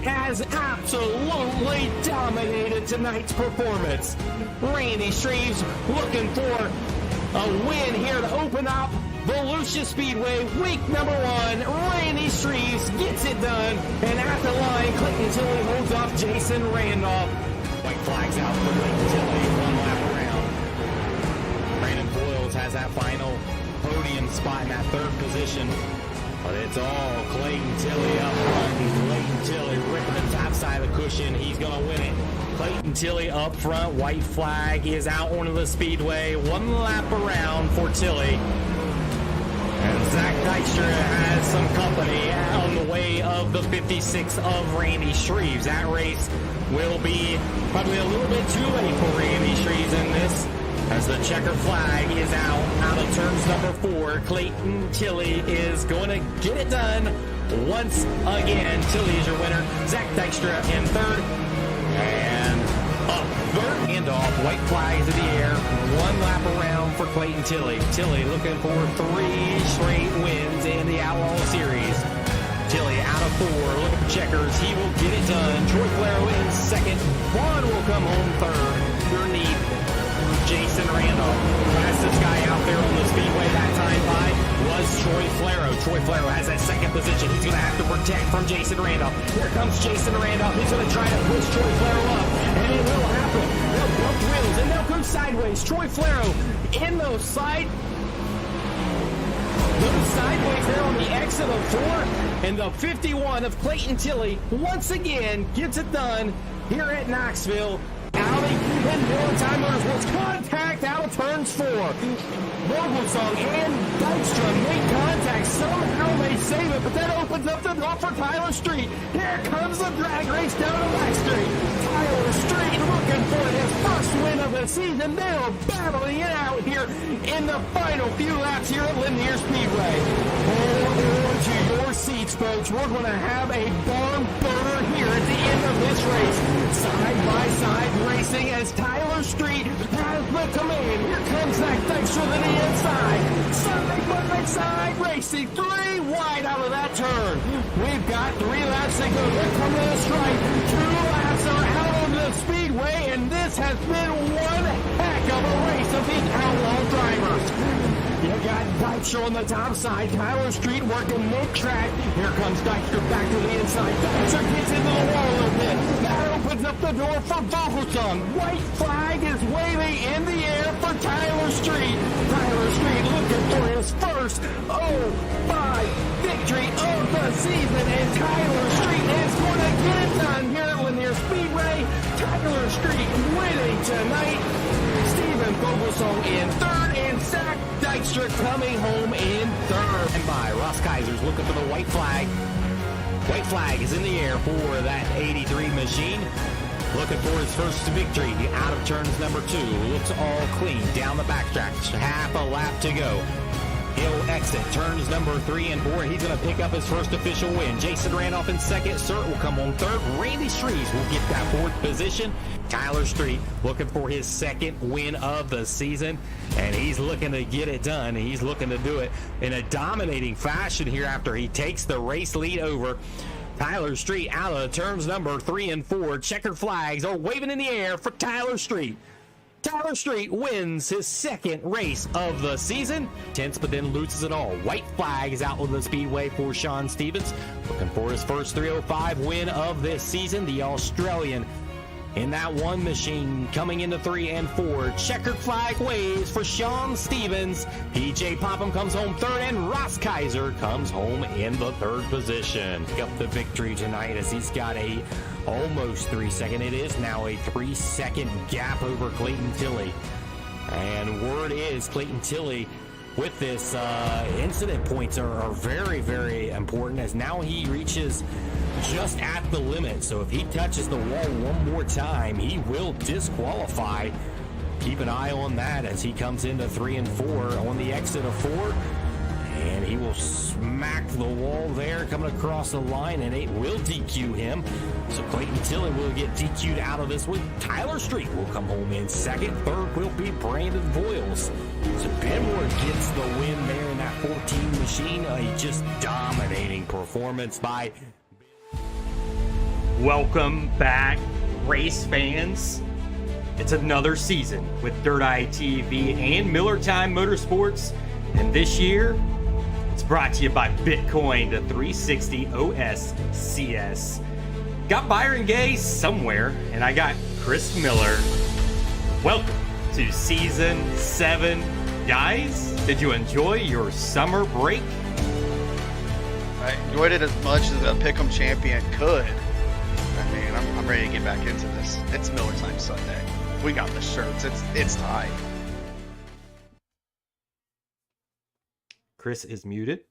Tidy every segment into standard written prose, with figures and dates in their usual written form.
has absolutely dominated tonight's performance. Randy Streves looking for a win here to open up Volusia Speedway, week number 1. Randy Streves gets it done, and at the line, Clayton Tilley holds off Jason Randolph. White flags out for Clayton Tilley, 1 lap around. Brandon Boyles has that final podium spot in that 3rd position, but it's all Clayton Tilley up front. Clayton Tilley ripping the top side of the cushion. He's going to win it. Clayton Tilley up front. White flag is out onto the speedway. 1 lap around for Tilley. And Zach Dykstra has some company on the way of the 56 of Randy Streves. That race will be probably a little bit too late for Randy Streves in this, as the checker flag is out of turns number 4. Clayton Tilley is going to get it done once again. Tilley is your winner. Zach Dykstra in 3rd. And up 3rd handoff. White flags in the air. 1 lap around for Clayton Tilley. Tilley looking for 3 straight wins in the Outlaw Series. Tilley out of 4. Look at the checkers. He will get it done. Troy Flero in 2nd. Vaughn will come home 3rd. Underneath Jason Randolph. Fastest guy out there on the speedway that time by was Troy Flero. Troy Flero has that 2nd position. He's going to have to protect from Jason Randolph. Here comes Jason Randolph. He's going to try to push Troy Flero up, and it will happen. They'll bump wheels, and they'll go sideways. Troy Flero in those sideways there on the exit of 4, and the 51 of Clayton Tilley once again gets it done here at Knoxville. Audi and Time Motorsports contact out of turns 4. Vogelsong and Dykstra make contact. Somehow they save it, but that opens up the door for Tyler Street. Here comes the drag race down to Black Street. Tyler Street looking for his first win of the season. They are battling it out here in the final few laps here at Lanier Speedway. Hold on to your seats, folks. We're going to have a barn burner here at the end of this race. Side by side racing as Tyler Street has the command. Here comes Zach Dykstra to the inside. Sunday Monday side racing. 3 wide out of that turn. We've got 3 laps to go. Here comes the stripe. 2 laps are out on the speedway, and this has been one heck of a race of these outlaw drivers. You got Dykstra on the top side. Tyler Street working mid-track. Here comes Dykstra back to the inside. Dykstra gets into the wall a little bit. That opens up the door for Vogelsong. White flag is waving in the air for Tyler Street. Tyler Street looking for his first 0-5 victory of the season. And Tyler Street is going to get it done here at Lanier Speedway. Tyler Street winning tonight. Stephen Vogelsong in 3rd, and Zach Dykstra coming home in 3rd. And by Ross Kaiser's looking for the white flag. White flag is in the air for that 83 machine. Looking for his first victory out of turns number 2. Looks all clean down the backtrack. Half a lap to go. He'll exit turns number 3 and 4. He's going to pick up his first official win. Jason Randolph in 2nd. Cert will come on 3rd. Randy Streves will get that 4th position. Tyler Street looking for his 2nd win of the season, and he's looking to get it done. He's looking to do it in a dominating fashion here after he takes the race lead over. Tyler Street out of turns number 3 and 4. Checkered flags are waving in the air for Tyler Street. Tyler Street wins his 2nd race of the season. Tense, but then loses it all. White flag is out on the speedway for Sean Stevens. Looking for his first 305 win of this season. The Australian in that 1 machine coming into 3 and 4. Checkered flag waves for Sean Stevens. PJ Popham comes home 3rd, and Ross Kaiser comes home in the 3rd position. Pick up the victory tonight as he's got a almost 3-second. It is now a 3-second gap over Clayton Tilley. And word is Clayton Tilley with this incident points are very, very important, as now he reaches just at the limit. So if he touches the wall one more time, he will disqualify. Keep an eye on that as he comes into 3 and 4 on the exit of 4. And he will smack the wall there coming across the line, and it will DQ him. So Clayton Tilley will get DQ'd out of this one. Tyler Street will come home in 2nd. 3rd will be Brandon Boyles. So Benmore gets the win there in that 14 machine. A just dominating performance by Welcome back, race fans. It's another season with Dirt Eye TV and Miller Time Motorsports, and this year it's brought to you by Bitcoin, the 360 OS CS. Got Byron Gay somewhere, and I got Chris Miller. Welcome to Season 7. Guys, did you enjoy your summer break? I enjoyed it as much as a Pick'em champion could. I mean, I'm ready to get back into this. It's Miller Time Sunday. We got the shirts. It's time. Chris is muted.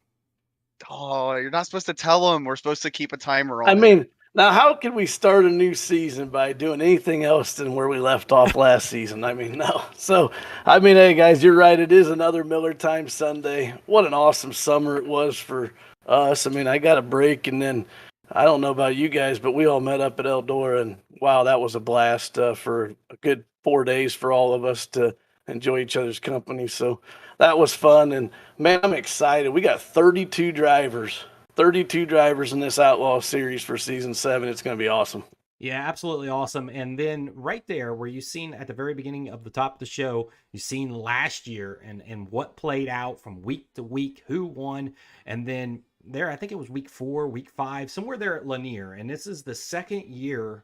Oh, you're not supposed to tell him. We're supposed to keep a timer on. I mean, now how can we start a new season by doing anything else than where we left off last season? I mean, no. So, I mean, hey guys, you're right. It is another Miller Time Sunday. What an awesome summer it was for us. I mean, I got a break, and then I don't know about you guys, but we all met up at Eldora, and wow, that was a blast for a good 4 days for all of us to enjoy each other's company. So that was fun, and man, I'm excited. We got 32 drivers in this Outlaw Series for Season 7. It's going to be awesome. Yeah, absolutely awesome. And then right there where you seen at the very beginning of the top of the show, you seen last year and what played out from week to week, who won, and then there, I think it was week 4, week 5, somewhere there at Lanier. And this is the second year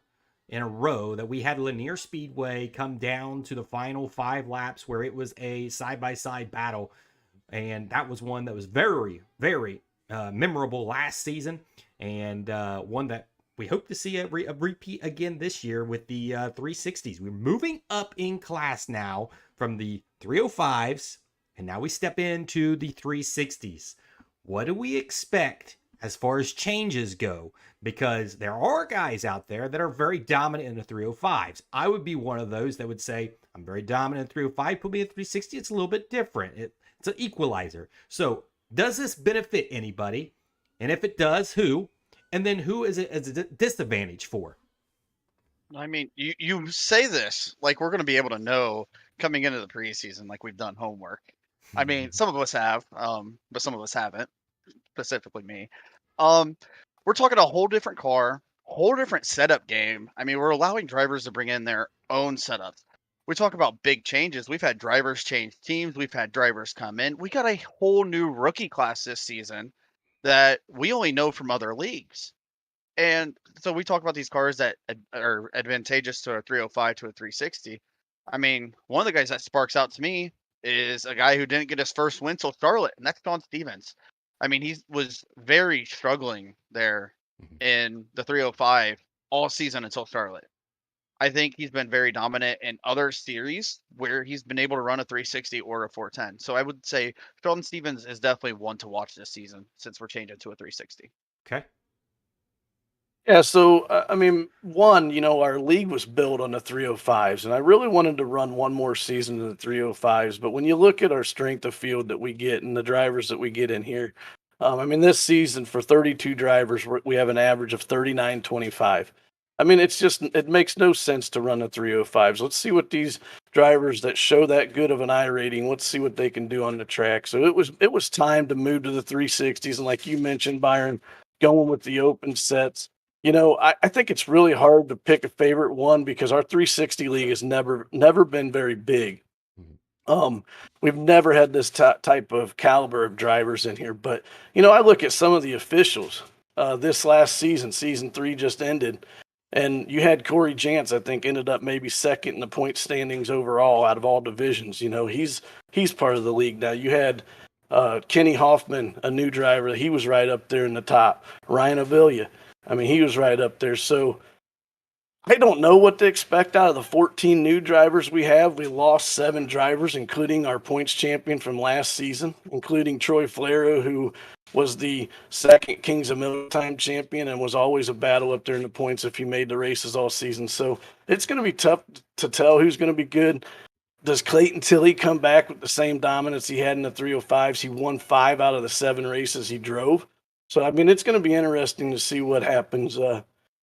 in a row that we had Lanier Speedway come down to the final 5 laps where it was a side-by-side battle. And that was one that was very, very memorable last season, and one that we hope to see a repeat again this year with the 360s. We're moving up in class now from the 305s, and now we step into the 360s. What do we expect as far as changes go? Because there are guys out there that are very dominant in the 305s. I would be one of those that would say, I'm very dominant in 305, put me in 360, it's a little bit different. It's an equalizer. So does this benefit anybody? And if it does, who? And then who is it as a disadvantage for? I mean, you say this like we're going to be able to know coming into the preseason like we've done homework. I mean, some of us have, but some of us haven't, specifically me. We're talking a whole different car, whole different setup game. I mean, we're allowing drivers to bring in their own setups. We talk about big changes. We've had drivers change teams. We've had drivers come in. We got a whole new rookie class this season that we only know from other leagues. And so we talk about these cars that are advantageous to a 305 to a 360. I mean, one of the guys that sparks out to me is a guy who didn't get his first win till Charlotte, and that's Don Stevens. I mean, he was very struggling there in the 305 all season until Charlotte. I think he's been very dominant in other series where he's been able to run a 360 or a 410. So I would say Sheldon Stevens is definitely one to watch this season since we're changing to a 360. Okay. Yeah, so, I mean, our league was built on the 305s, and I really wanted to run one more season in the 305s, but when you look at our strength of field that we get and the drivers that we get in here, I mean, this season for 32 drivers, we have an average of 39.25. I mean, it makes no sense to run the 305s. Let's see what these drivers that show that good of an I rating, let's see what they can do on the track. So it was time to move to the 360s, and like you mentioned, Byron, going with the open sets. I think it's really hard to pick a favorite one because our 360 league has never been very big. We've never had this type of caliber of drivers in here. But, I look at some of the officials this last season. Season 3 just ended. And you had Corey Jantz, I think, ended up maybe second in the point standings overall out of all divisions. He's part of the league now. You had Kenny Hoffman, a new driver. He was right up there in the top. Ryan Avila. I mean, he was right up there. So I don't know what to expect out of the 14 new drivers we have. We lost 7 drivers, including our points champion from last season, including Troy Flero, who was the second Kings of Miller Time champion and was always a battle up there in the points if he made the races all season. So it's going to be tough to tell who's going to be good. Does Clayton Tilley come back with the same dominance he had in the 305s? He won 5 out of the 7 races he drove. So, I mean, it's going to be interesting to see what happens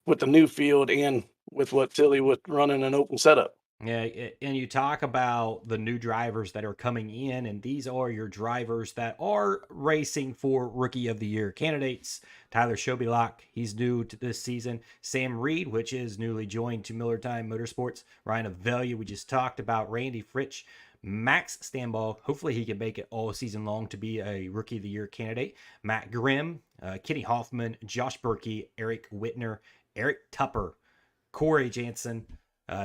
with the new field and with what Tilley was running an open setup. Yeah, and you talk about the new drivers that are coming in, and these are your drivers that are racing for Rookie of the Year candidates. Tyler Shobilock, he's new to this season. Sam Reed, which is newly joined to Miller Time Motorsports. Ryan Avelia, we just talked about. Randy Fritsch, Max Stanball, hopefully he can make it all season long to be a Rookie of the Year candidate. Matt Grimm, Kenny Hoffman, Josh Berkey, Eric Whitner, Eric Tupper, Corey Jansen,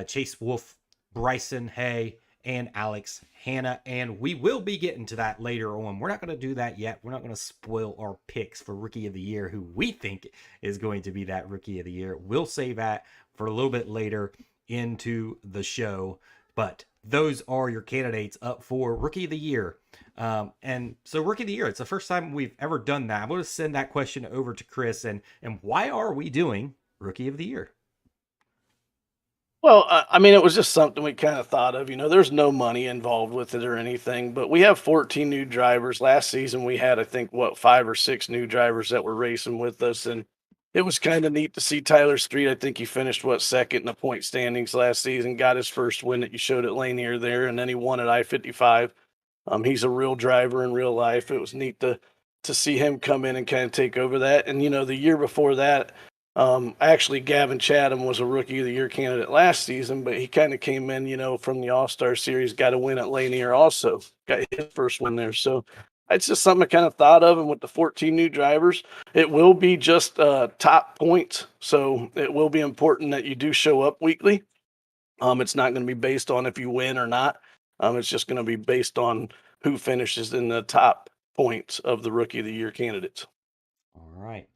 Chase Wolf, Bryson Hay, and Alex Hanna. And we will be getting to that later on. We're not going to do that yet. We're not going to spoil our picks for Rookie of the Year, who we think is going to be that Rookie of the Year. We'll save that for a little bit later into the show. But those are your candidates up for Rookie of the Year. And so Rookie of the Year, it's the first time we've ever done that. I'm going to send that question over to Chris. And why are we doing Rookie of the Year? Well, I mean, it was just something we kind of thought of. There's no money involved with it or anything, but we have 14 new drivers. Last season, we had, I think, 5 or 6 new drivers that were racing with us. And it was kind of neat to see Tyler Street. I think he finished, second in the point standings last season, got his first win that you showed at Lanier there, and then he won at I-55. He's a real driver in real life. It was neat to see him come in and kind of take over that. And, the year before that, actually, Gavin Chatham was a Rookie of the Year candidate last season, but he kind of came in, from the All-Star Series, got a win at Lanier also, got his first win there. So it's just something I kind of thought of. And with the 14 new drivers, it will be just top points. So it will be important that you do show up weekly. It's not going to be based on if you win or not. It's just going to be based on who finishes in the top points of the Rookie of the Year candidates. All right.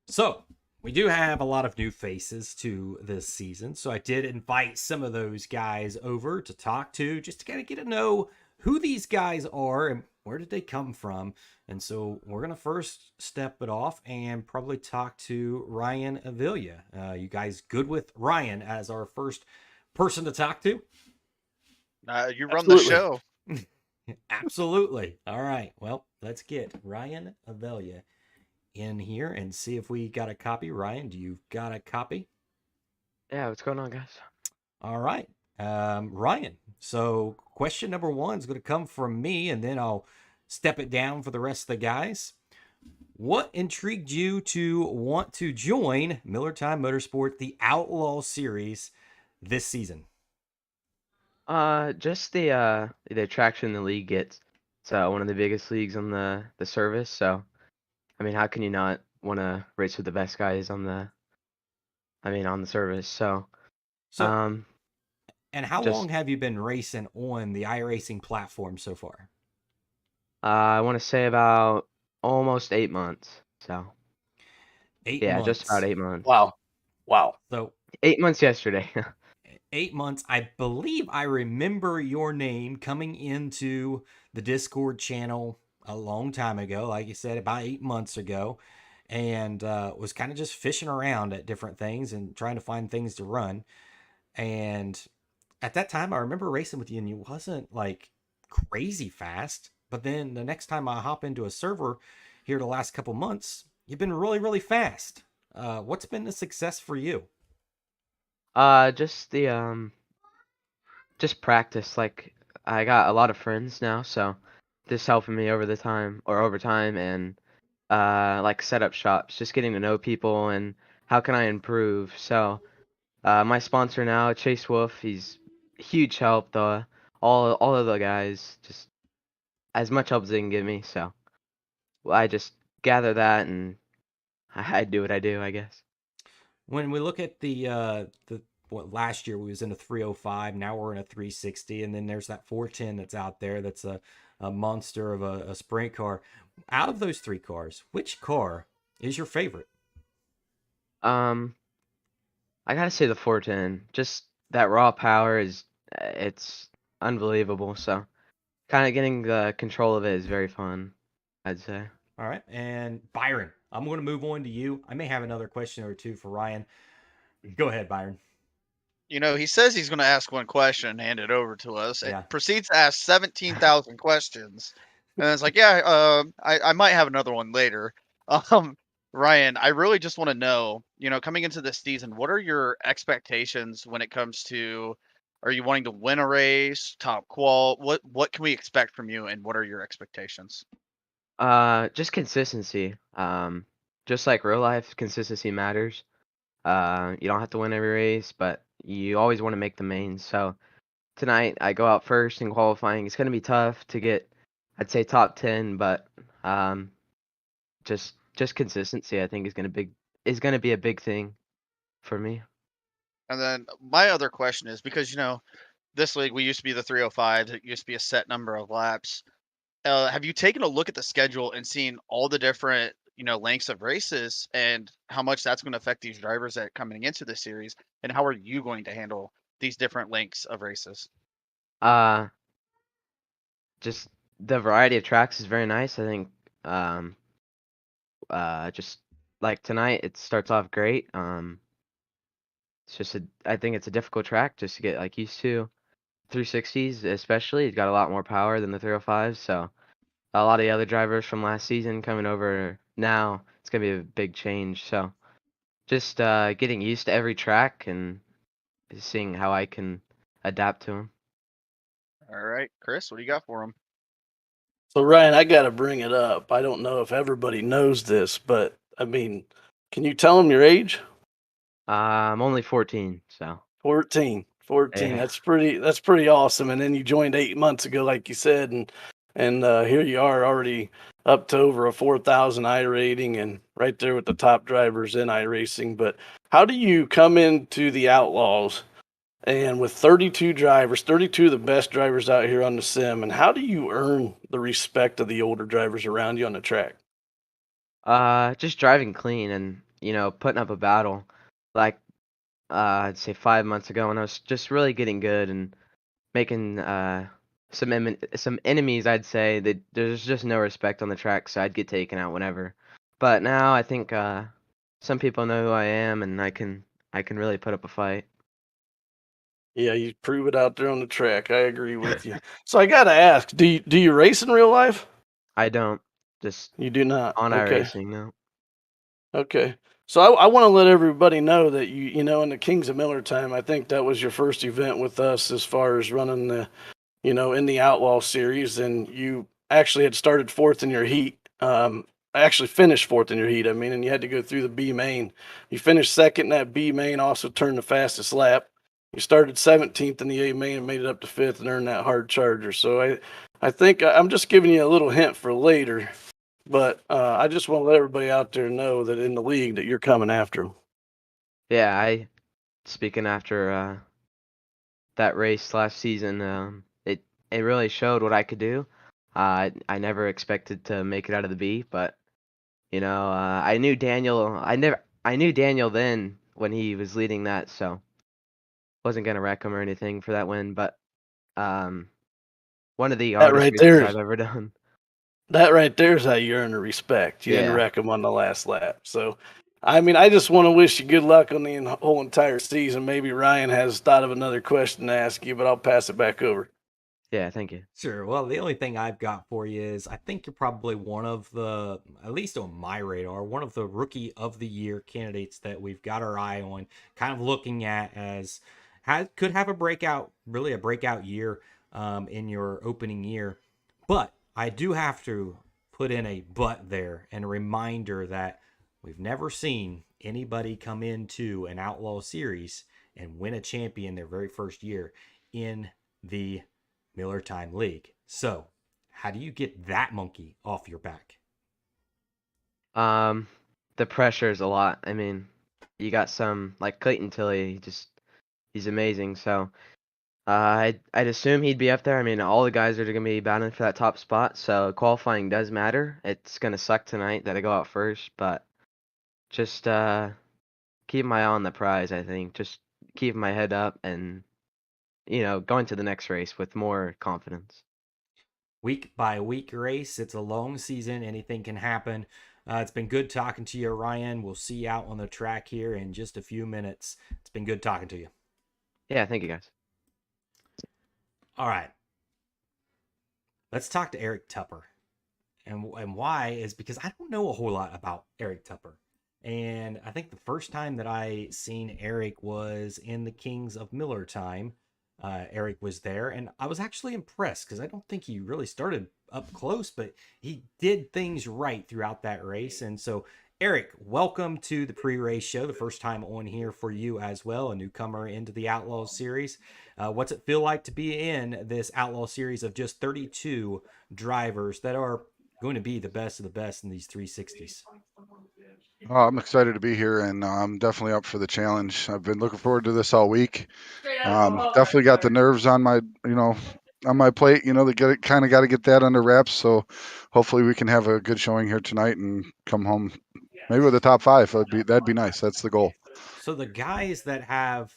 So we do have a lot of new faces to this season. So I did invite some of those guys over to talk to, just to kind of get to know who these guys are and where did they come from. And so we're going to first step it off and probably talk to Ryan Avelia. You guys good with Ryan as our first person to talk to? You run the show. Absolutely. All right. Well, let's get Ryan Avelia in here and see if we got a copy. Ryan, do you got a copy? Yeah, what's going on, guys? All right. Ryan, so question number 1 is going to come from me, and then I'll step it down for the rest of the guys. What intrigued you to want to join Miller Time Motorsport, the Outlaw Series, this season? Just the attraction the league gets. It's one of the biggest leagues on the service, so I mean, how can you not want to race with the best guys on the service? So, and how long have you been racing on the iRacing platform so far? I want to say about almost 8 months. So, 8 months. Just about 8 months. Wow. So 8 months yesterday. 8 months. I believe I remember your name coming into the Discord channel a long time ago, like you said, about 8 months ago, and was kind of just fishing around at different things and trying to find things to run. And at that time, I remember racing with you, and you wasn't like crazy fast. But then the next time I hop into a server here the last couple months, you've been really, really fast. What's been the success for you? Just just practice. Like, I got a lot of friends now, so this helping me over time, and like set up shops, just getting to know people and how can I improve. So my sponsor now, Chase Wolf, he's huge help. All of the guys, just as much help as they can give me. So I just gather that and I do what I do, I guess. When we look at the last year we was in a 305, now we're in a 360, and then there's that 410 that's out there that's a monster of a sprint car. Out of those 3 cars, which car is your favorite? I gotta say the 410. Just that raw power it's unbelievable. So kind of getting the control of it is very fun, I'd say. All right, and Byron, I'm going to move on to you. I may have another question or two for Ryan. Go ahead, Byron. He says he's going to ask one question and hand it over to us. Yeah. It proceeds to ask 17,000 questions. And it's like, I might have another one later. Ryan, I really just want to know, coming into this season, what are your expectations when it comes to Are you wanting to win a race, top qual? What can we expect from you, and what are your expectations? Just consistency. Just like real life, consistency matters. You don't have to win every race, but you always want to make the main. So tonight I go out first in qualifying. It's gonna be tough to get, I'd say top 10, but um, just consistency I think is gonna be a big thing for me. And then my other question is, because this league, we used to be the 305. It used to be a set number of laps. Have you taken a look at the schedule and seen all the different lengths of races and how much that's going to affect these drivers that coming into the series? And how are you going to handle these different lengths of races? Uh, just the variety of tracks is very nice. I think um, just like tonight, it starts off great. It's just I think it's a difficult track just to get like used to. 360s especially, it's got a lot more power than the 305s. So a lot of the other drivers from last season coming over now, it's gonna be a big change. So just getting used to every track and seeing how I can adapt to them. All right, Chris, what do you got for them? So Ryan, I got to bring it up. I don't know if everybody knows this, but I mean, can you tell them your age? I'm only 14, so 14. 14. yeah. That's pretty awesome. And then you joined 8 months ago, like you said, and here you are already up to over a 4,000 I rating and right there with the top drivers in iRacing. But how do you come into the Outlaws and with 32 drivers, 32 of the best drivers out here on the sim, and how do you earn the respect of the older drivers around you on the track? Just driving clean and putting up a battle. Like I'd say 5 months ago when I was just really getting good and making some enemies. I'd say that there's just no respect on the track, so I'd get taken out whenever. But now I think some people know who I am, and I can really put up a fight. Yeah, you prove it out there on the track. I agree with you. So I got to ask, do you race in real life? I don't just You do not. on Okay. iRacing no. Okay. So I want to let everybody know that in the Kings of Miller time, I think that was your first event with us as far as running in the Outlaw series, and you actually had started fourth in your heat. I actually finished fourth in your heat. I mean, and you had to go through the B main. You finished second in that B main, also turned the fastest lap. You started 17th in the A main and made it up to fifth and earned that hard charger. So I think I'm just giving you a little hint for later, but I just want to let everybody out there know that in the league that you're coming after them. Yeah, I speaking after that race last season, it really showed what I could do. I never expected to make it out of the B, but I knew Daniel. I knew Daniel then when he was leading that, so wasn't gonna wreck him or anything for that win. But um, one of the That hardest right races there I've ever done. That right there is how you earn the respect. You didn't Yeah, wreck them on the last lap. So, I mean, I just want to wish you good luck on the whole entire season. Maybe Ryan has thought of another question to ask you, but I'll pass it back over. yeah. Thank you. Sure. Well, the only thing I've got for you is I think you're probably one of the, at least on my radar, one of the rookie of the year candidates that we've got our eye on, kind of looking at as could have a breakout, really a breakout year in your opening year. But I do have to put in a but there and a reminder that we've never seen anybody come into an Outlaw series and win a champion their very first year in the Miller Time League. So, how do you get that monkey off your back? Um, the pressure is a lot. I mean, you got some like Clayton Tilley. He's amazing. So I'd assume he'd be up there. I mean, all the guys are gonna be battling for that top spot. So qualifying does matter. It's gonna suck tonight that I go out first, but just keep my eye on the prize. I think just keep my head up and going to the next race with more confidence. Week by week race. It's a long season. Anything can happen. It's been good talking to you, Ryan. We'll see you out on the track here in just a few minutes. It's been good talking to you. Yeah, thank you guys. All right. Let's talk to Eric Tupper. And why is because I don't know a whole lot about Eric Tupper. And I think the first time that I seen Eric was in the Kings of Miller time. Eric was there, and I was actually impressed because I don't think he really started up close, but he did things right throughout that race. And so, Eric, welcome to the pre-race show. The first time on here for you as well, a newcomer into the Outlaw series. What's it feel like to be in this Outlaw series of just 32 drivers that are going to be the best of the best in these 360s? I'm excited to be here, and I'm definitely up for the challenge. I've been looking forward to this all week. Definitely got the nerves on my, on my plate. They kind of got to get that under wraps. So hopefully we can have a good showing here tonight and come home maybe with a top 5. That'd be nice. That's the goal. So the guys that have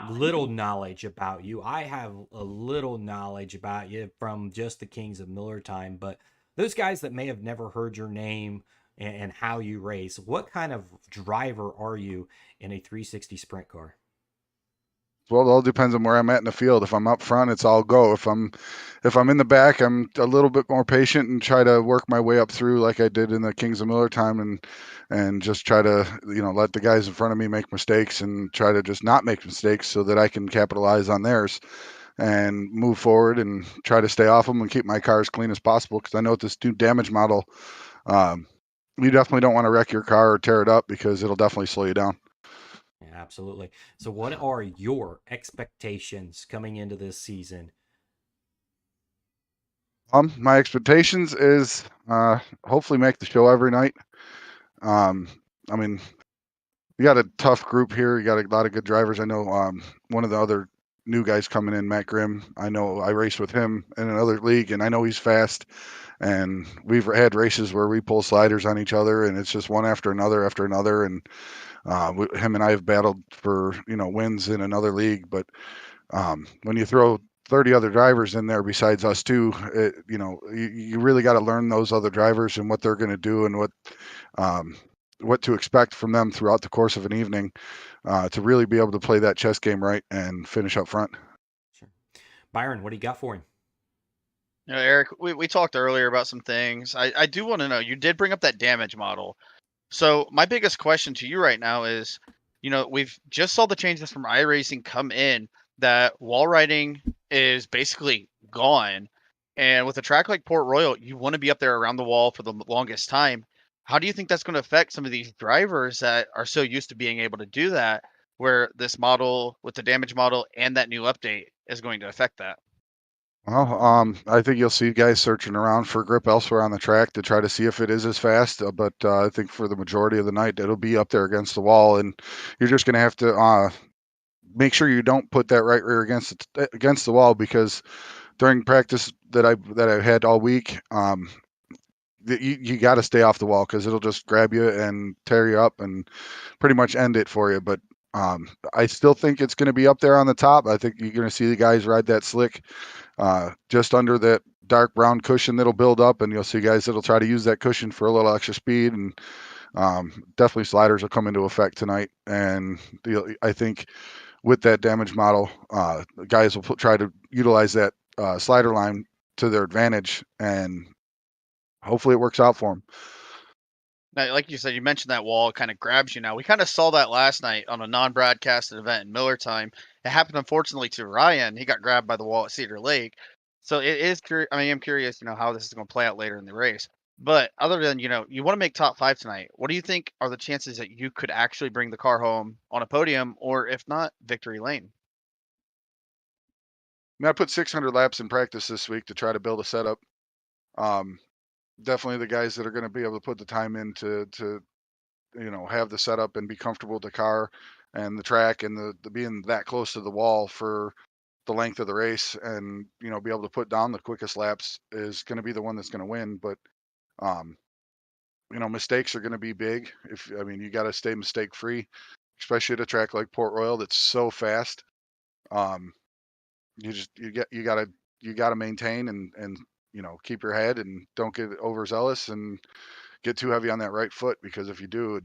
little knowledge about you, I have a little knowledge about you from just the Kings of Miller time, but those guys that may have never heard your name and how you race, what kind of driver are you in a 360 sprint car? Well, it all depends on where I'm at in the field. If I'm up front, it's all go. If I'm in the back, I'm a little bit more patient and try to work my way up through like I did in the Kings of Miller time, and just try to let the guys in front of me make mistakes and try to just not make mistakes so that I can capitalize on theirs and move forward and try to stay off them and keep my car as clean as possible, because I know with this new damage model, um, you definitely don't want to wreck your car or tear it up, because it'll definitely slow you down. Yeah, absolutely. So what are your expectations coming into this season? My expectations is hopefully make the show every night. I mean, you got a tough group here. You got a lot of good drivers. I know one of the other new guys coming in, Matt Grimm. I know I raced with him in another league, and I know he's fast. And we've had races where we pull sliders on each other, and it's just one after another after another. And him and I have battled for wins in another league. But when you throw 30 other drivers in there besides us two, you really got to learn those other drivers and what they're going to do, and what to expect from them throughout the course of an evening, to really be able to play that chess game right and finish up front. Sure. Byron, what do you got for him? Eric, we talked earlier about some things. I do want to know, you did bring up that damage model. So my biggest question to you right now is, we've just saw the changes from iRacing come in, that wall riding is basically gone. And with a track like Port Royal, you want to be up there around the wall for the longest time. How do you think that's going to affect some of these drivers that are so used to being able to do that, where this model with the damage model and that new update is going to affect that? Well, I think you'll see guys searching around for grip elsewhere on the track to try to see if it is as fast. But I think for the majority of the night, it'll be up there against the wall, and you're just going to have to make sure you don't put that right rear against the wall, because during practice that I've had all week, you got to stay off the wall, because it'll just grab you and tear you up and pretty much end it for you. But I still think it's going to be up there on the top. I think you're going to see the guys ride that slick just under that dark brown cushion that'll build up, and you'll see guys that'll try to use that cushion for a little extra speed. And definitely sliders will come into effect tonight. And I think with that damage model, guys will try to utilize that slider line to their advantage, and hopefully it works out for them. Now, like you said, you mentioned that wall kind of grabs you now. We kind of saw that last night on a non-broadcasted event in Miller time. It happened, unfortunately, to Ryan. He got grabbed by the wall at Cedar Lake. So it is curious. I mean, I'm curious, how this is going to play out later in the race. But other than, you want to make top 5 tonight, what do you think are the chances that you could actually bring the car home on a podium, or if not, victory lane? I put 600 laps in practice this week to try to build a setup. Definitely the guys that are going to be able to put the time in to have the setup and be comfortable with the car and the track, and the being that close to the wall for the length of the race, and be able to put down the quickest laps is going to be the one that's going to win. But mistakes are going to be big. You got to stay mistake free, especially at a track like Port Royal that's so fast. You gotta maintain and keep your head and don't get overzealous and get too heavy on that right foot, because if you do,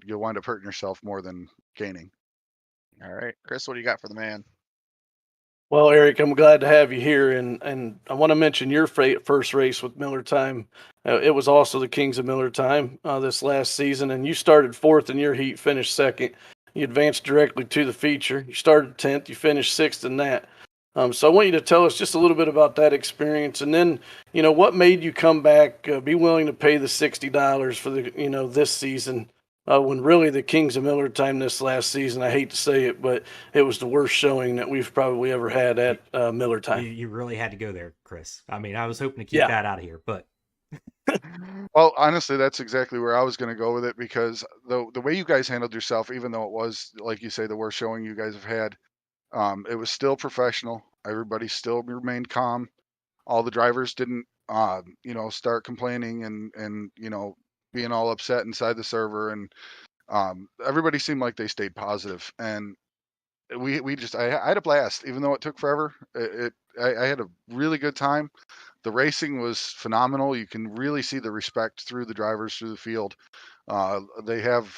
you'll wind up hurting yourself more than gaining. All right, Chris, what do you got for the man? Well, Eric, I'm glad to have you here, and I want to mention your first race with Miller Time. It was also the Kings of Miller Time this last season, and you started 4th in your heat, finished 2nd. You advanced directly to the feature. You started 10th, you finished 6th in that. So I want you to tell us just a little bit about that experience, and then what made you come back, be willing to pay the $60 for the this season, when really the Kings of Miller time this last season. I hate to say it, but it was the worst showing that we've probably ever had at Miller time. You really had to go there, Chris. I mean, I was hoping to keep Yeah. that out of here, but Well, honestly, that's exactly where I was going to go with it, because the way you guys handled yourself, even though it was, like you say, the worst showing you guys have had, it was still professional. Everybody still remained calm. All the drivers didn't, start complaining and being all upset inside the server, and everybody seemed like they stayed positive. And we just, I had a blast, even though it took forever. I had a really good time. The racing was phenomenal. You can really see the respect through the drivers, through the field. They have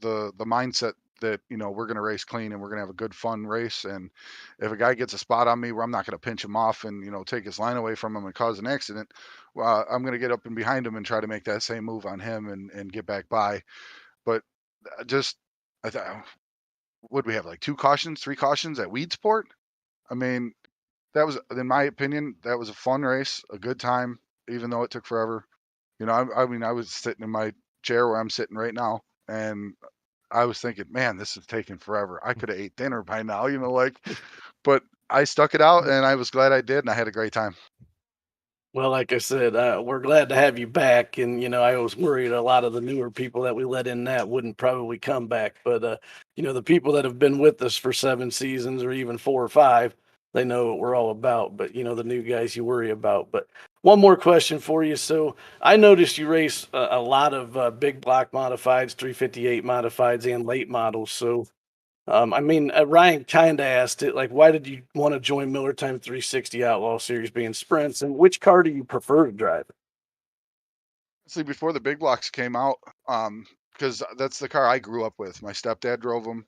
the mindset that we're going to race clean and we're going to have a good fun race. And if a guy gets a spot on me where I'm not going to pinch him off and take his line away from him and cause an accident, I'm going to get up and behind him and try to make that same move on him and get back by. But just, I thought, would we have like 2 cautions, 3 cautions at Weedsport? I mean, that was, in my opinion, that was a fun race, a good time, even though it took forever. I mean, I was sitting in my chair where I'm sitting right now, and I was thinking, man, this is taking forever. I could have ate dinner by now, but I stuck it out, and I was glad I did, and I had a great time. Well, like I said, we're glad to have you back. And, I was worried a lot of the newer people that we let in that wouldn't probably come back. But, the people that have been with us for 7 seasons or even 4 or 5, they know what we're all about. But, the new guys you worry about. But one more question for you. So I noticed you race a lot of big block modifieds, 358 modifieds, and late models. So, I mean, Ryan kind of asked it, like, why did you want to join Miller Time 360 Outlaw Series being sprints, and which car do you prefer to drive? See, before the big blocks came out, because that's the car I grew up with. My stepdad drove them.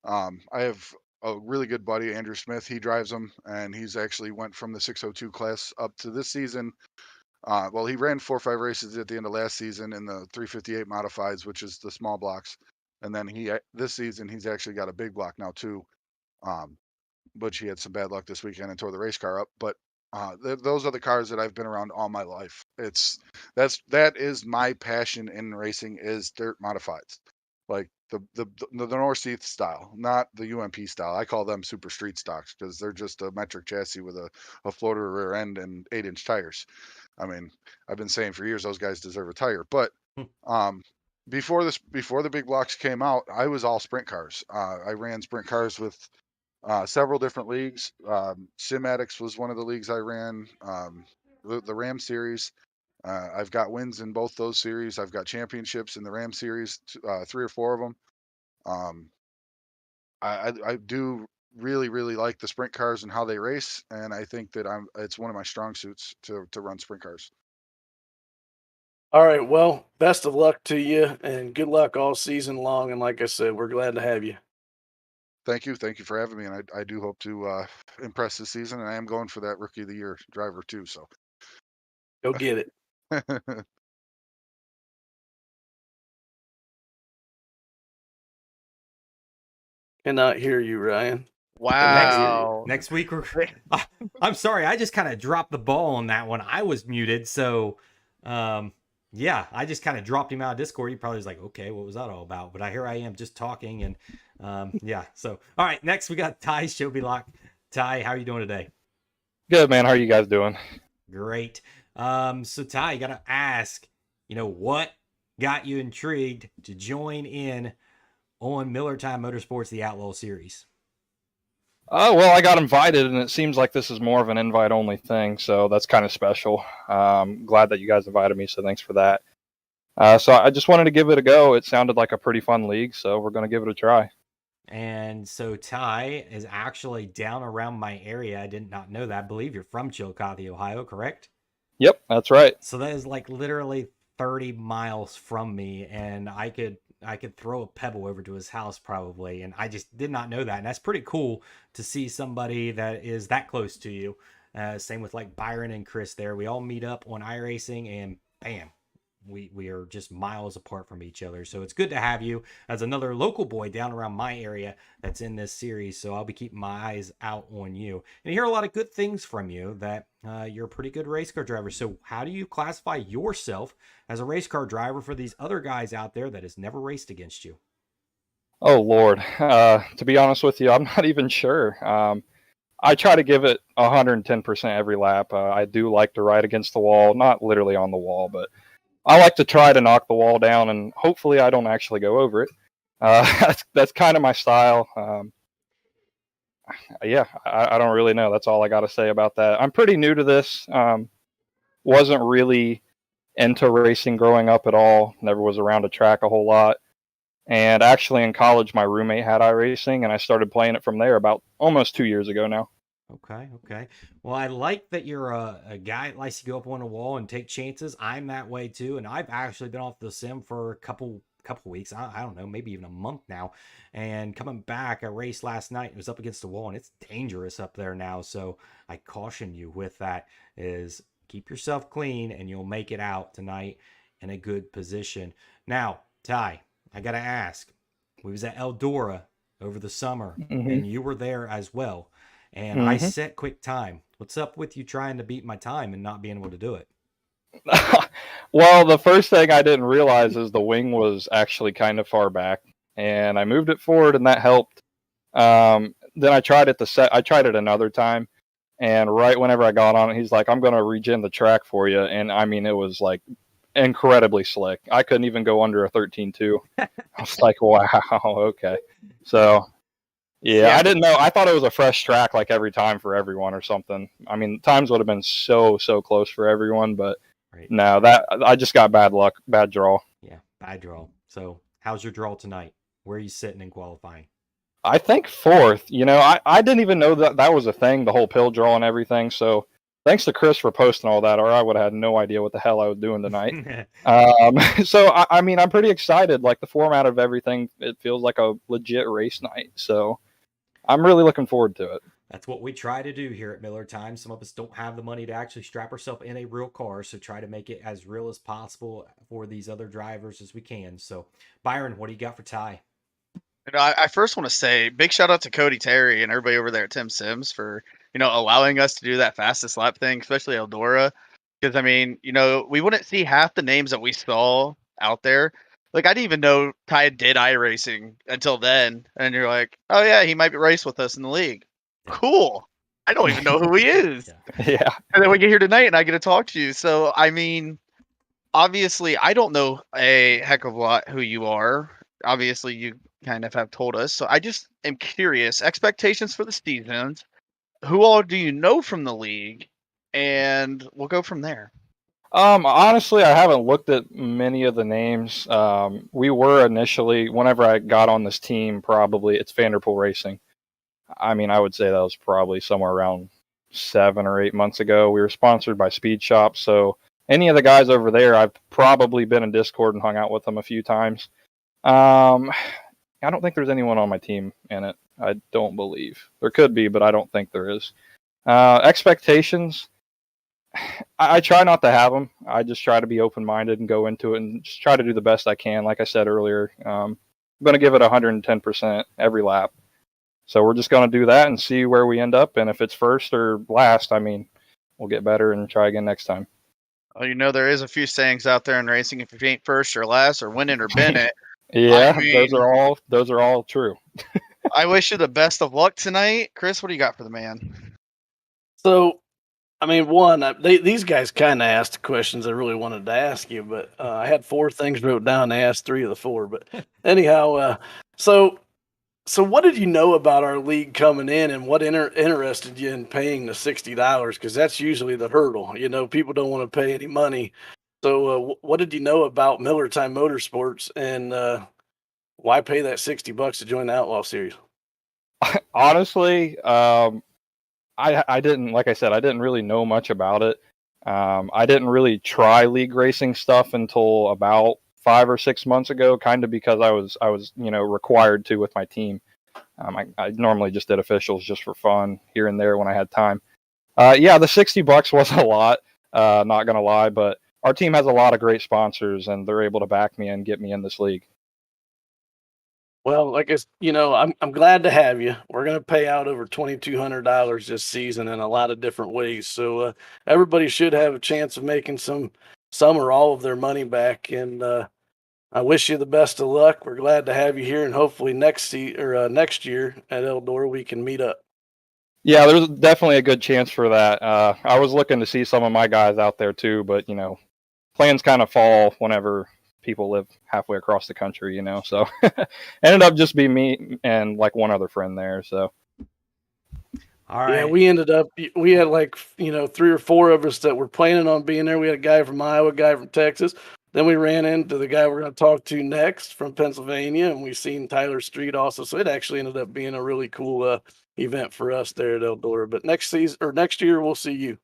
I have a really good buddy, Andrew Smith. He drives them, and he's actually went from the 602 class up to this season. Well, he ran 4 or 5 races at the end of last season in the 358 modifieds, which is the small blocks. And then this season, he's actually got a big block now too. But he had some bad luck this weekend and tore the race car up. But those are the cars that I've been around all my life. That is my passion in racing, is dirt modifieds, like the Northeast style, not the UMP style. I call them super street stocks because they're just a metric chassis with a floater rear end and 8-inch tires. I mean, I've been saying for years those guys deserve a tire. But before the big blocks came out, I was all sprint cars. I ran sprint cars with several different leagues. Sim Addicts was one of the leagues I ran. The Ram Series. I've got wins in both those series. I've got championships in the Ram Series, 3 or 4 of them. I do really, really like the sprint cars and how they race, and I think that it's one of my strong suits to run sprint cars. All right, well, best of luck to you, and good luck all season long. And like I said, we're glad to have you. Thank you for having me, and I do hope to impress this season, and I am going for that Rookie of the Year driver too. So Go get it. Cannot hear you, Ryan. Wow. next week we're. I'm sorry, I just kind of dropped the ball on that one. I was muted, so yeah, I just kind of dropped him out of Discord. He probably was like, okay, what was that all about? But here I am just talking, and yeah. So all right, next we got Ty Shobylock. Ty, how are you doing today? Good, man. How are you guys doing? Great. So Ty, you gotta ask, what got you intrigued to join in on Miller Time Motorsports, the Outlaw Series? Oh, well, I got invited, and it seems like this is more of an invite-only thing, so that's kind of special. Glad that you guys invited me, so thanks for that. So I just wanted to give it a go. It sounded like a pretty fun league, so we're going to give it a try. And so Ty is actually down around my area. I did not know that. I believe you're from Chillicothe, Ohio, correct? Yep, that's right. So that is like literally 30 miles from me, and I could throw a pebble over to his house probably, and I just did not know that. And that's pretty cool to see somebody that is that close to you. Same with like Byron and Chris there. We all meet up on iRacing, and bam, we are just miles apart from each other. So it's good to have you as another local boy down around my area that's in this series. So I'll be keeping my eyes out on you. And I hear a lot of good things from you, that you're a pretty good race car driver. So how do you classify yourself as a race car driver for these other guys out there that has never raced against you? Oh Lord, to be honest with you, I'm not even sure. I try to give it 110% every lap. I do like to ride against the wall, not literally on the wall, but I like to try to knock the wall down, and hopefully I don't actually go over it. That's kind of my style. Yeah, I don't really know. That's all I got to say about that. I'm pretty new to this. Wasn't really into racing growing up at all. Never was around a track a whole lot. And actually, in college, my roommate had iRacing, and I started playing it from there about almost 2 years ago now. Okay. Well, I like that you're a guy that likes to go up on a wall and take chances. I'm that way too, and I've actually been off the sim for a couple weeks. I don't know, maybe even a month now. And coming back, I raced last night. It was up against the wall, and it's dangerous up there now. So I caution you with that: is keep yourself clean, and you'll make it out tonight in a good position. Now, Ty, I gotta ask. We was at Eldora over the summer, and you were there as well. And I set quick time. What's up with you trying to beat my time and not being able to do it? Well, the first thing I didn't realize is the wing was actually kind of far back, and I moved it forward, and that helped. Then I tried it I tried it another time, and right whenever I got on it, he's like, "I'm going to regen the track for you," and I mean, it was like incredibly slick. I couldn't even go under a 13.2. I was like, "Wow, okay." So yeah, I didn't know. I thought it was a fresh track like every time for everyone or something. I mean, times would have been so close for everyone, but Right. no, that I just got bad luck, bad draw. Yeah, bad draw. So how's your draw tonight? Where are you sitting in qualifying? I think fourth. You know, I didn't even know that was a thing, the whole pill draw and everything. So thanks to Chris for posting all that, or I would have had no idea what the hell I was doing tonight. So I mean, I'm pretty excited. Like the format of everything, it feels like a legit race night. So I'm really looking forward to it. That's what we try to do here at Miller Time. Some of us don't have the money to actually strap ourselves in a real car, so try to make it as real as possible for these other drivers as we can. So, Byron, what do you got for Ty? I first want to say big shout out to Cody Terry and everybody over there at Tim Sims for allowing us to do that fastest lap thing, especially Eldora. Because I mean, we wouldn't see half the names that we saw out there. Like I didn't even know Ty did iRacing until then, and you're like, oh yeah, he might be race with us in the league. Cool. I don't even know who he is. Yeah. And then we get here tonight, and I get to talk to you. So I mean, obviously, I don't know a heck of a lot who you are. Obviously, you kind of have told us. So I just am curious. Expectations for the seasons. Who all do you know from the league? And we'll go from there. Honestly, I haven't looked at many of the names. We were initially, whenever I got on this team, probably it's Vanderpool Racing. I mean, I would say that was probably somewhere around 7 or 8 months ago. We were sponsored by Speed Shop, so any of the guys over there, I've probably been in Discord and hung out with them a few times. I don't think there's anyone on my team in it. I don't believe. There could be, but I don't think there is. Expectations, I try not to have them. I just try to be open-minded and go into it and just try to do the best I can. Like I said earlier, I'm going to give it 110% every lap. So we're just going to do that and see where we end up. And if it's first or last, I mean, we'll get better and try again next time. Well, there is a few sayings out there in racing. If you ain't first or last or winning or Bennett. Yeah, those are all true. I wish you the best of luck tonight. Chris, what do you got for the man? So, I mean, these guys kind of asked the questions I really wanted to ask you, but I had 4 things wrote down. They asked 3 of the 4, but anyhow, so what did you know about our league coming in, and what interested you in paying the $60? Because that's usually the hurdle. People don't want to pay any money. So, what did you know about Miller Time Motorsports, and why pay that $60 to join the Outlaw Series? Honestly, I didn't, like I said, I didn't really know much about it. I didn't really try league racing stuff until about 5 or 6 months ago, kind of because I was required to with my team. I normally just did officials just for fun here and there when I had time. Yeah, the $60 was a lot, not gonna lie, but our team has a lot of great sponsors, and they're able to back me and get me in this league. Well, I'm glad to have you. We're going to pay out over $2,200 this season in a lot of different ways. So everybody should have a chance of making some or all of their money back. And I wish you the best of luck. We're glad to have you here, and hopefully next year at Eldora we can meet up. Yeah, there's definitely a good chance for that. I was looking to see some of my guys out there too, but plans kind of fall whenever people live halfway across the country, so ended up just being me and like one other friend there. So All right. Yeah, we had 3 or 4 of us that were planning on being there. We had a guy from Iowa, a guy from Texas. Then we ran into the guy we're going to talk to next from Pennsylvania, and we seen Tyler Street also. So it actually ended up being a really cool event for us there at Eldora. But next year we'll see you.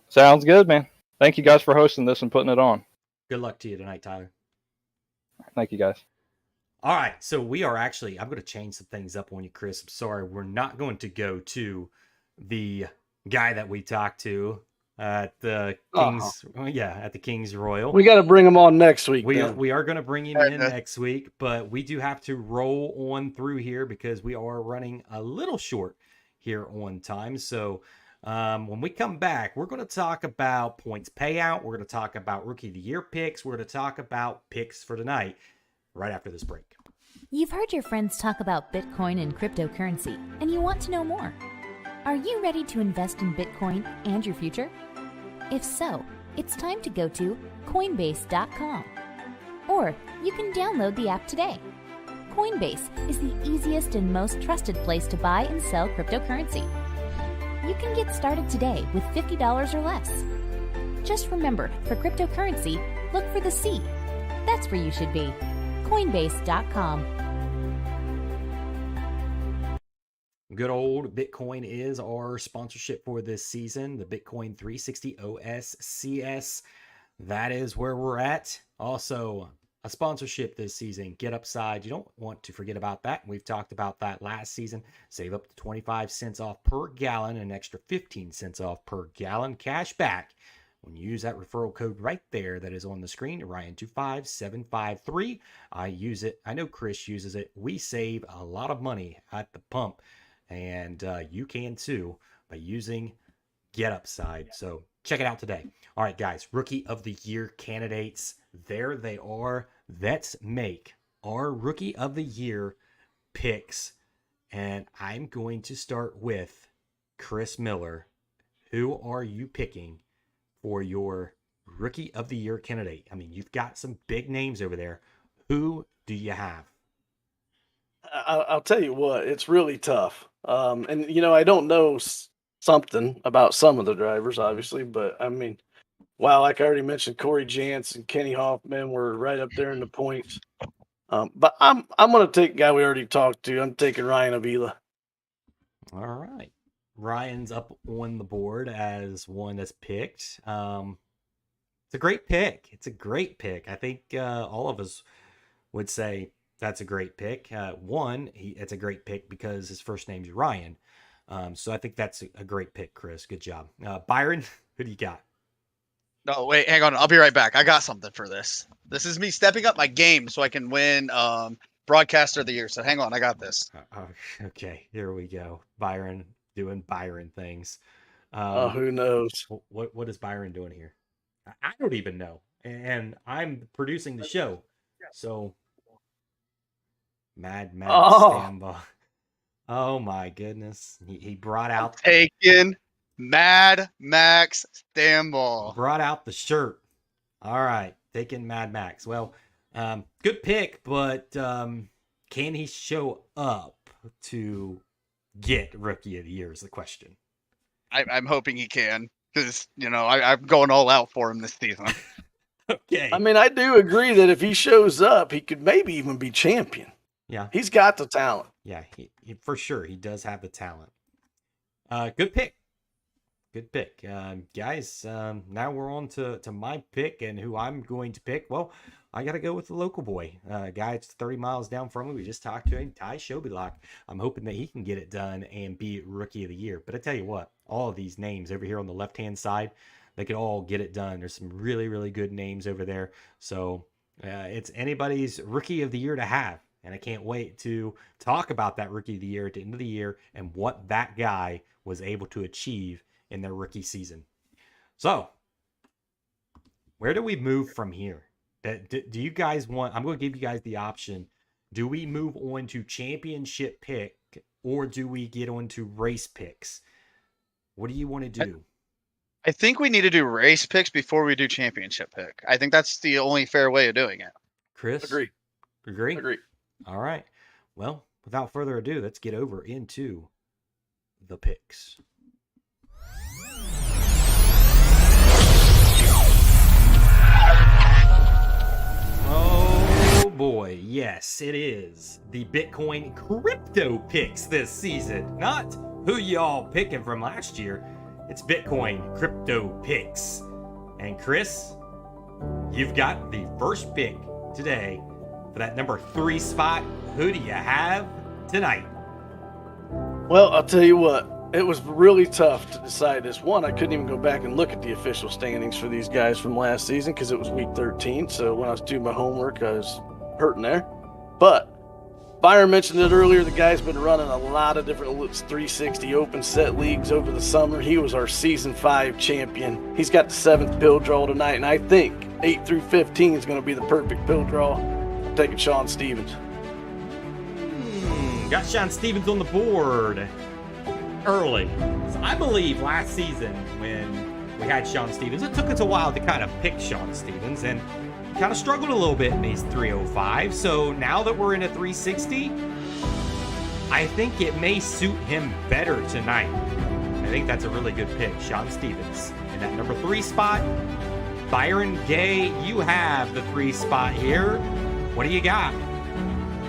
sounds good, man. Thank you guys for hosting this and putting it on. Good luck to you tonight, Tyler. Thank you guys. All right, so I'm going to change some things up on you, Chris. I'm sorry, we're not going to go to the guy that we talked to at the Kings. At the Kings Royal. We got to bring him on next week. We are going to bring him in next week, but we do have to roll on through here because we are running a little short here on time. So when we come back, we're going to talk about points payout. We're going to talk about Rookie of the Year picks. We're going to talk about picks for tonight right after this break. You've heard your friends talk about Bitcoin and cryptocurrency, and you want to know more. Are you ready to invest in Bitcoin and your future? If so, it's time to go to Coinbase.com. Or you can download the app today. Coinbase is the easiest and most trusted place to buy and sell cryptocurrency. You can get started today with $50 or less. Just remember, for cryptocurrency, look for the C. That's where you should be. Coinbase.com. Good old Bitcoin is our sponsorship for this season. The Bitcoin 360 OSCS. That is where we're at. Also, a sponsorship this season, Get Upside. You don't want to forget about that. We've talked about that last season. Save up to 25 cents off per gallon, an extra 15 cents off per gallon cash back when you use that referral code right there that is on the screen, Ryan25753. I use it. I know Chris uses it. We save a lot of money at the pump, and you can too by using Get Upside. So check it out today. All right, guys, Rookie of the Year candidates. There they are. Let's make our Rookie of the Year picks. And I'm going to start with Chris Miller. Who are you picking for your Rookie of the Year candidate? I mean, you've got some big names over there. Who do you have? I'll tell you what, it's really tough. And I don't know something about some of the drivers, obviously, but I mean, wow, like I already mentioned, Corey Jantz and Kenny Hoffman were right up there in the points. But I'm going to take a guy we already talked to. I'm taking Ryan Avila. All right. Ryan's up on the board as one that's picked. It's a great pick. I think all of us would say that's a great pick. It's a great pick because his first name's Ryan. So I think that's a great pick, Chris. Good job. Byron, who do you got? No, wait, hang on. I'll be right back. I got something for this. This is me stepping up my game so I can win Broadcaster of the Year. So hang on, I got this. Okay, here we go. Byron doing Byron things. Who knows? What is Byron doing here? I don't even know. And I'm producing the show. So Mad Max Stambaugh. Oh my goodness. He brought out taking Mad Max Stambaugh. Brought out the shirt. All right, taking Mad Max. Well, good pick, but can he show up to get Rookie of the Year is the question. I'm hoping he can because, I'm going all out for him this season. Okay. I mean, I do agree that if he shows up, he could maybe even be champion. Yeah. He's got the talent. Yeah, he for sure. He does have the talent. Good pick. Good pick. Guys, now we're on to my pick and who I'm going to pick. Well, I got to go with the local boy. Guy that's 30 miles down from me. We just talked to him, Ty Shobylock. I'm hoping that he can get it done and be Rookie of the Year. But I tell you what, all of these names over here on the left-hand side, they could all get it done. There's some really, really good names over there. So it's anybody's rookie of the year to have. And I can't wait to talk about that rookie of the year at the end of the year and what that guy was able to achieve in their rookie season. So, where do we move from here? Do you guys want, I'm going to give you guys the option. Do we move on to championship pick or do we get on to race picks? What do you want to do? I think we need to do race picks before we do championship pick. I think that's the only fair way of doing it. Chris? Agree. Agree? All right. Well, without further ado, let's get over into the picks. Oh boy, yes, it is the Bitcoin crypto picks this season. Not who y'all picking from last year. It's Bitcoin crypto picks. And Chris, you've got the first pick today for that number 3 spot. Who do you have tonight? Well, I'll tell you what. It was really tough to decide this. One, I couldn't even go back and look at the official standings for these guys from last season because it was week 13. So when I was doing my homework, I was hurting there. But Byron mentioned it earlier. The guy's been running a lot of different 360 open set leagues over the summer. He was our season 5 champion. He's got the 7th pill draw tonight, and I think 8 through 15 is going to be the perfect pill draw. I'm taking Sean Stevens. Got Sean Stevens on the board early. So I believe last season when we had Sean Stevens, it took us a while to kind of pick Sean Stevens and kind of struggled a little bit in these 305. So now that we're in a 360, I think it may suit him better tonight. I think that's a really good pick, Sean Stevens. In that number 3 spot, Byron Gay, you have the 3 spot here. What do you got?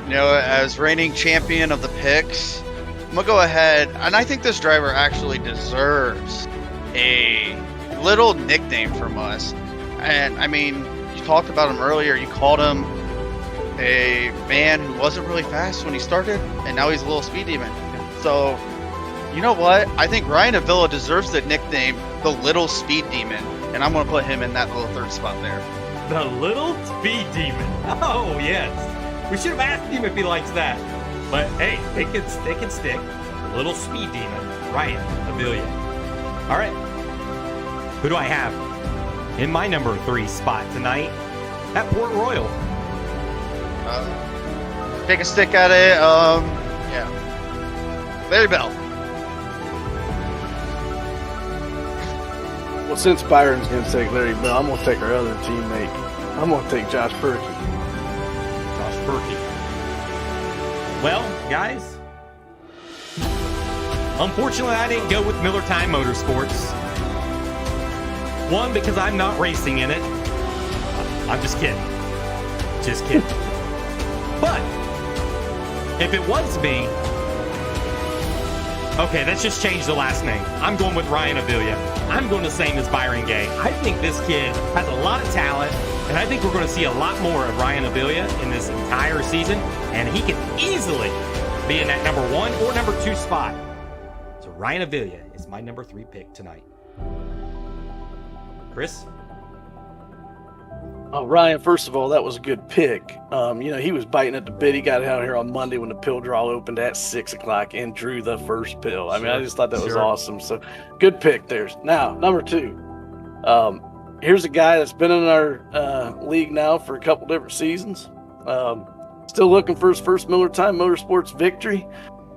You know, as reigning champion of the picks, I'm going to go ahead, and I think this driver actually deserves a little nickname from us. And, I mean, you talked about him earlier. You called him a man who wasn't really fast when he started, and now he's a little speed demon. So, you know what? I think Ryan Avila deserves the nickname the Little Speed Demon, and I'm going to put him in that little 3rd spot there. The Little Speed Demon. Oh, yes. We should have asked him if he likes that. But hey, they can stick. Little Speed Demon, Ryan Avila. All right. Who do I have in my number 3 spot tonight at Port Royal? Take a stick at it. Yeah. Larry Bell. Well, since Byron's going to take Larry Bell, I'm going to take our other teammate. I'm going to take Josh Perkey. Josh Perkey. Well, guys, unfortunately, I didn't go with Miller Time Motorsports. One, because I'm not racing in it. I'm just kidding. Just kidding. But if it was me, okay, let's just change the last name. I'm going with Ryan Avila. I'm going the same as Byron Gay. I think this kid has a lot of talent, and I think we're going to see a lot more of Ryan Avila in this entire season, and he can easily be in that number 1 or number 2 spot. So Ryan Avila is my number 3 pick tonight. Chris? Ryan, first of all, that was a good pick. He was biting at the bit. He got out here on Monday when the pill draw opened at 6 o'clock and drew the first pill. I mean, I just thought that was awesome. So good pick there. Now, number 2. Here's a guy that's been in our league now for a couple different seasons. Still looking for his first Miller Time Motorsports victory.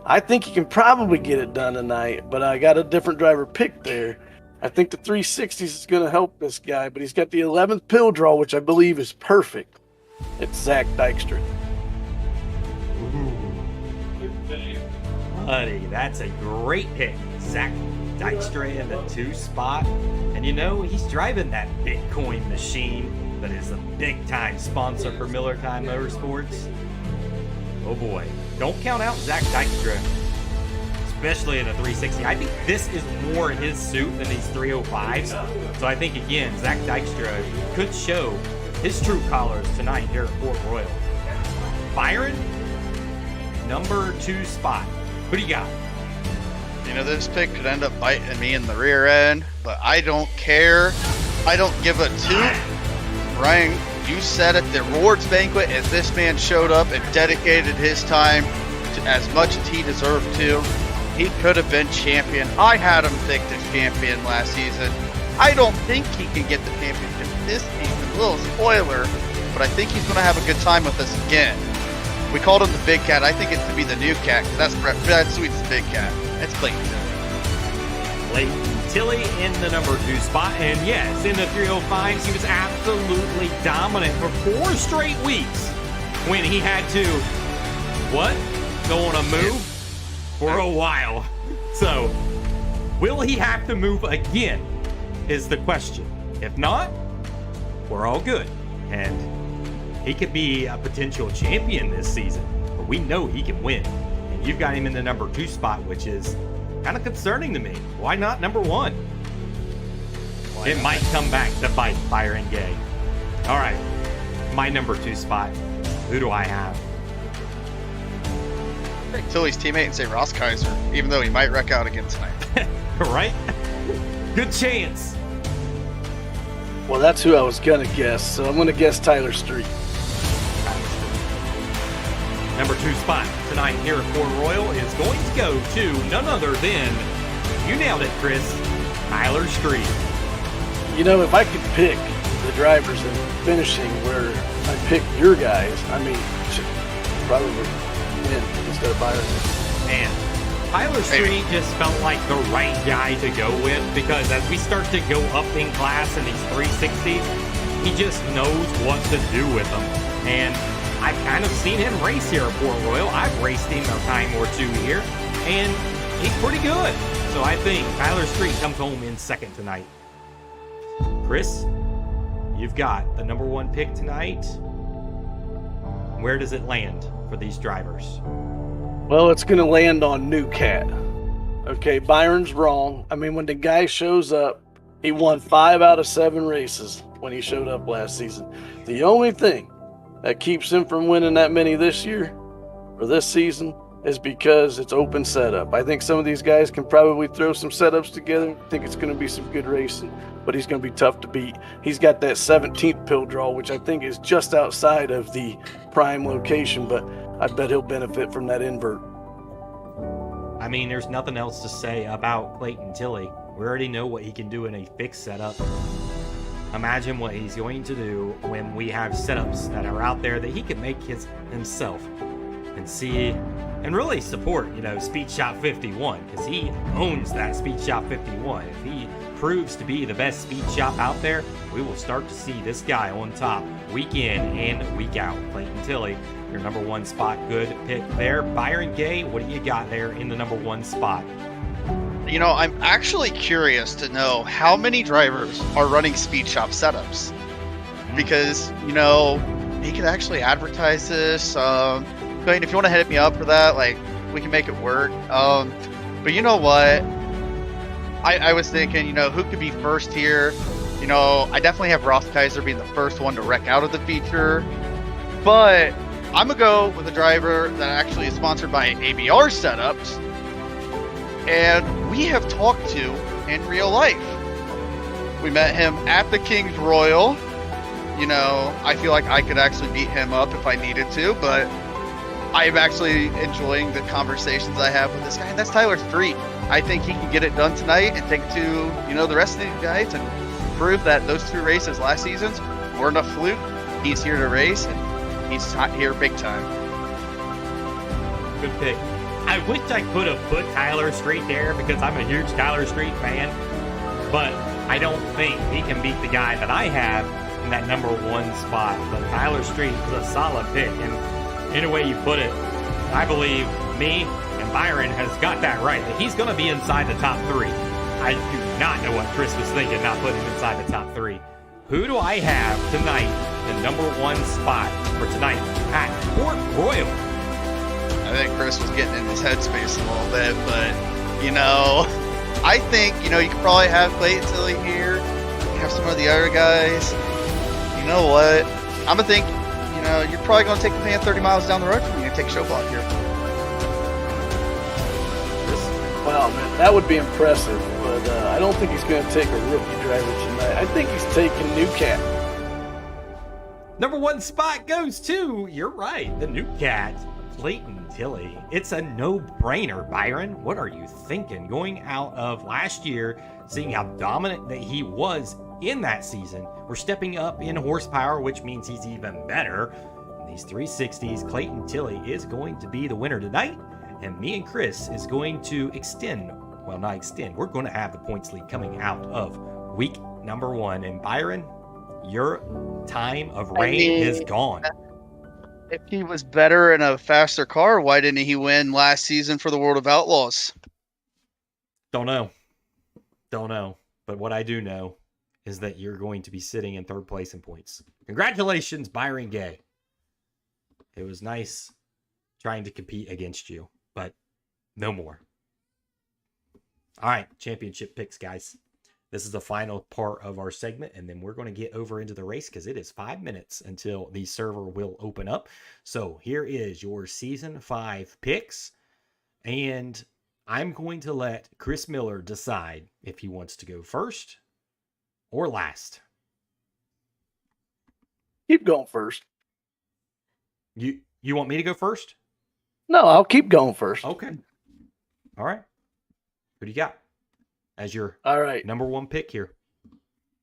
I think he can probably get it done tonight, but I got a different driver pick there. I think the 360s is going to help this guy, but he's got the 11th pill draw, which I believe is perfect. It's Zach Dykstra. Buddy, that's a great pick. Zach Dykstra in the 2 spot. And he's driving that Bitcoin machine that is a big-time sponsor for Miller Time Motorsports. Oh boy. Don't count out Zach Dykstra, especially in a 360. I think this is more his suit than these 305s. So I think, again, Zach Dykstra could show his true colors tonight here at Port Royal. Byron, number 2 spot. Who do you got? You know, this pick could end up biting me in the rear end, but I don't care. I don't give a toot. Ryan, you said at the rewards banquet, if this man showed up and dedicated his time to as much as he deserved to, he could have been champion. I had him picked as champion last season. I don't think he can get the championship this season. A little spoiler, but I think he's going to have a good time with us again. We called him the Big Cat. I think it's to be the new cat, because that's Sweet's the Big Cat. That's Clayton Tilley. Clayton Tilley in the number 2 spot. And yes, in the 305s, he was absolutely dominant for 4 straight weeks when he had to, go on a move for a while. So, will he have to move again is the question. If not, we're all good. And he could be a potential champion this season, but we know he can win. And you've got him in the number 2 spot, which is kind of concerning to me. Why not number 1? It might come back to bite Byron Gay. All right, my number 2 spot. Who do I have? Pick Tilley's teammate and say Ross Kaiser, even though he might wreck out again tonight. Right? Good chance. Well, that's who I was gonna guess, so I'm gonna guess Tyler Street. Number 2 spot tonight here at Port Royal is going to go to none other than, you nailed it, Chris, Tyler Street. You know, if I could pick the drivers and finishing where I picked your guys, I mean, should probably win instead of Byron. Man, Tyler Street just felt like the right guy to go with, because as we start to go up in class in these 360s, he just knows what to do with them. And I've kind of seen him race here at Port Royal. I've raced him a time or 2 here, and he's pretty good. So I think Tyler Street comes home in second tonight. Chris, you've got the number 1 pick tonight. Where does it land for these drivers? Well, it's going to land on New Cat. Okay, Byron's wrong. I mean, when the guy shows up, he won 5 out of 7 races when he showed up last season. The only thing that keeps him from winning that many this year or this season is because it's open setup. I think some of these guys can probably throw some setups together. I think it's going to be some good racing, but he's going to be tough to beat. He's got that 17th pill draw, which I think is just outside of the prime location, but I bet he'll benefit from that invert. I mean, there's nothing else to say about Clayton Tilley. We already know what he can do in a fixed setup. Imagine what he's going to do when we have setups that are out there that he can make himself and see and really support, Speed Shop 51, because he owns that Speed Shop 51. If he proves to be the best speed shop out there, we will start to see this guy on top week in and week out. Clayton Tilley, your number 1 spot, good pick there. Byron Gay, what do you got there in the number 1 spot? I'm actually curious to know how many drivers are running speed shop setups, because he could actually advertise this. Clayton, if you want to hit me up for that, we can make it work. But you know what? I was thinking, who could be first here? I definitely have Ross Kaiser being the first one to wreck out of the feature, but I'm gonna go with a driver that actually is sponsored by ABR Setups, and we have talked to in real life. We met him at the King's Royal. I feel like I could actually beat him up if I needed to, but I'm actually enjoying the conversations I have with this guy, and that's Tyler Street. I think he can get it done tonight and take it to, the rest of these guys and prove that those 2 races last seasons weren't a fluke. He's here to race, and he's here big time. Good pick. I wish I could have put Tyler Street there because I'm a huge Tyler Street fan, but I don't think he can beat the guy that I have in that number 1 spot. But Tyler Street is a solid pick, and any way you put it, I believe me and Byron has got that right, that he's going to be inside the top 3. I do not know what Chris was thinking, not putting him inside the top 3. Who do I have tonight, the number 1 spot for tonight at Port Royal? I think Chris was getting in his headspace a little bit, but, I think, you could probably have Clayton Tilley here, have some of the other guys. You know what? I'm going to think, you're probably going to take the man 30 miles down the road from you and take Showblock here. Wow, man, that would be impressive, but I don't think he's going to take a rookie driver tonight. I think he's taking New Cat. Number 1 spot goes to, you're right, the new cat, Clayton Tilley. It's a no-brainer, Byron. What are you thinking? Going out of last year, seeing how dominant that he was in that season, we're stepping up in horsepower, which means he's even better. In these 360s, Clayton Tilley is going to be the winner tonight, and me and Chris is going to extend, well, not extend, we're going to have the points lead coming out of week number 1. And Byron, your time of reign is gone. If he was better in a faster car, why didn't he win last season for the World of Outlaws? Don't know. But what I do know is that you're going to be sitting in 3rd place in points. Congratulations, Byron Gay. It was nice trying to compete against you, but no more. All right, championship picks, guys. This is the final part of our segment, and then we're going to get over into the race because it is 5 minutes until the server will open up. So here is your Season 5 picks, and I'm going to let Chris Miller decide if he wants to go first or last. Keep going first. You want me to go first? No, I'll keep going first. Okay. All right. Who do you got as your All right. number 1 pick here?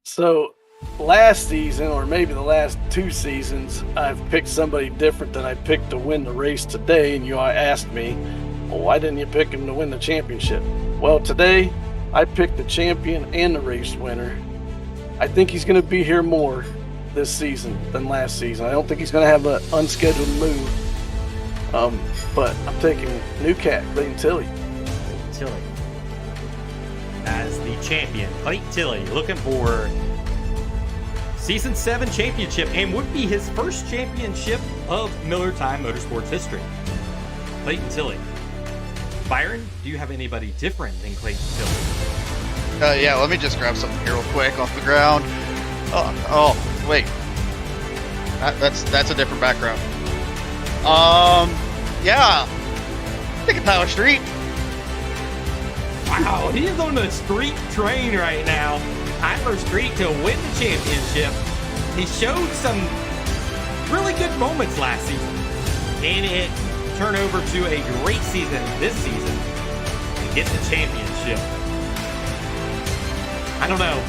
So last season, or maybe the last 2 seasons, I've picked somebody different than I picked to win the race today. And you asked me, well, why didn't you pick him to win the championship? Well, today I picked the champion and the race winner. I think he's going to be here more this season than last season. I don't think he's going to have an unscheduled move. But I'm taking New Cat, Clayton Tilley. Tilley as the champion. Clayton Tilley looking for Season 7 championship, and would be his first championship of Miller Time Motorsports history. Clayton Tilley. Byron, do you have anybody different than Clayton Tilley? Yeah, let me just grab something here real quick off the ground. Oh, wait. That's a different background. Yeah. Think of Tyler Street. Wow, he is on the street train right now. Tyler Street to win the championship. He showed some really good moments last season, and it turned over to a great season this season and get the championship. I don't know.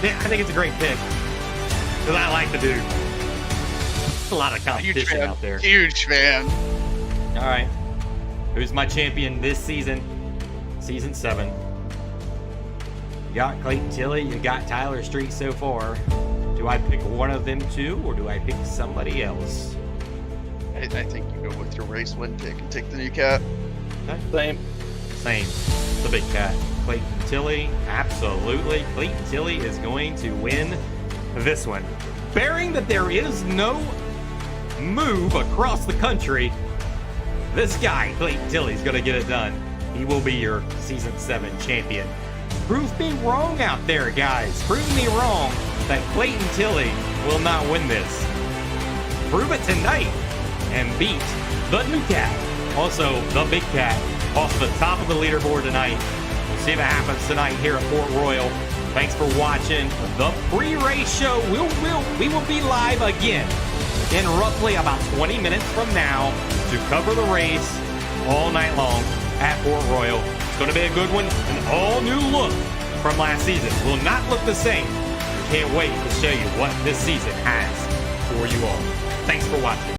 I think it's a great pick because I like the dude. There's a lot of competition out there. Huge fan. All right. Who's my champion this season? Season 7. You got Clayton Tilley. You got Tyler Street so far. Do I pick one of them two, or do I pick somebody else? I think you go with your race win pick and take the New Cat. Okay. Same. The big cat. Clayton Tilley. Absolutely. Clayton Tilley is going to win this one. Bearing that there is no move across the country, this guy, Clayton Tilley, is going to get it done. He will be your Season 7 champion. Prove me wrong out there, guys. Prove me wrong that Clayton Tilley will not win this. Prove it tonight and beat the New Cat. Also, the Big Cat, off the top of the leaderboard tonight. We'll see if it happens tonight here at Port Royal. Thanks for watching the pre-race show. We will be live again in roughly about 20 minutes from now to cover the race all night long at Port Royal. It's going to be a good one. An all-new look from last season. Will not look the same. We can't wait to show you what this season has for you all. Thanks for watching.